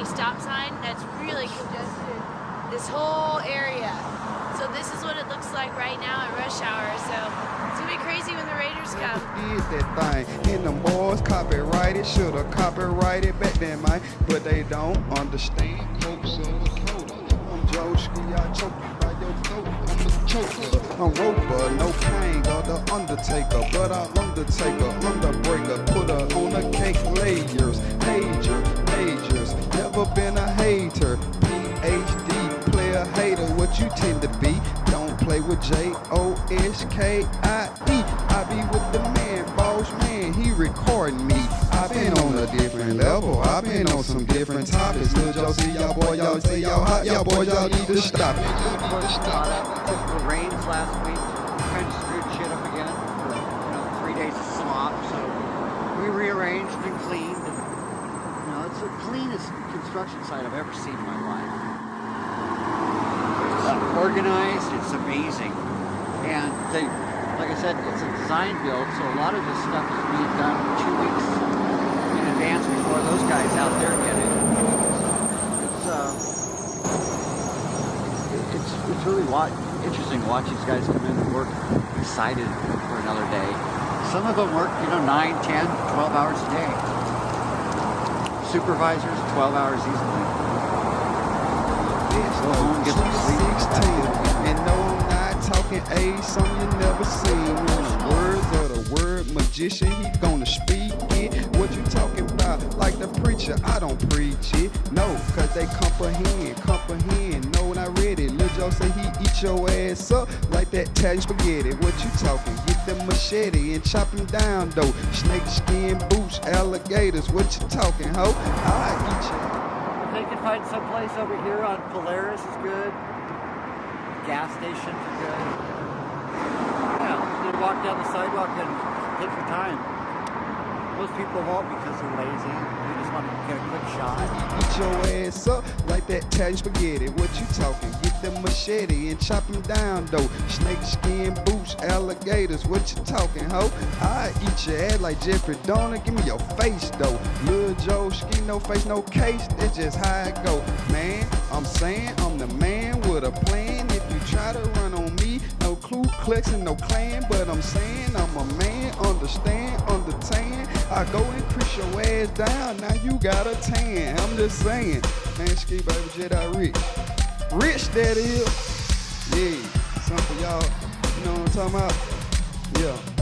a stop sign that's really congested this whole area. So this is what it looks like right now at rush hour. So it's gonna be crazy when the Raiders come. Did that thing, and them boys copyrighted, shoulda copyrighted back then, man, but they don't understand. Folks of Dakota, I'm Joski, I choke you by your throat. I'm the choker, I'm Roper, no pain, or the Undertaker, but I'm Undertaker, Underbreaker, put her on the cake layers, majors, never been a hater, PhD, player hater, what you tend to be. Don't play with Joski. I be with the man, boss man, he recording me. I been on a different level, I been on some different topics. Lil' Josie, y'all boy, y'all say y'all hot, y'all boy, y'all need to stop it. The rains last week kind of screwed shit up again for 3 days of slop, so we rearranged and cleaned. And, it's the cleanest construction site I've ever seen in my life. It's organized, it's amazing, and like I said, it's a design build, so a lot of this stuff is being done 2 weeks in advance before those guys out there get it. It's really interesting to watch these guys come in and work excited for another day. Some of them work, 9, 10, 12 hours a day. Supervisors, 12 hours easily. Go home, get some sleep. And no, I'm not talking age, something you never seen. When the words of the word magician, he gonna speak it. What you talking about? Like the preacher, I don't preach it. No, cause they comprehend. No, when I read it, Lil' Joe say he eat your ass up like that Italian spaghetti. What you talking? Get the machete and chop him down, though. Snake skin boots, alligators. What you talking, ho? I eat you. If they can find some place over here on Polaris is good. Gas stations are good. Yeah, you walk down the sidewalk and take your time. Most people won't because they're lazy. They just want to get a quick shot. Eat your ass up like that Italian spaghetti. What you talking? Get the machete and chop him down, though. Snake skin boots, alligators. What you talking, ho? I eat your ass like Jeffrey Dahmer. Give me your face, though. Lil' Joski, no face, no case. That's just how it go. Man, I'm saying I'm the man with a plan. If you try to run on me, no Ku Klux and no clan. But I'm saying I'm a man, understand, understand. I go increase your ass down, now you got a tan. I'm just saying, man, Ski Baby Jedi rich. Rich that is. Yeah, something for y'all, you know what I'm talking about? Yeah.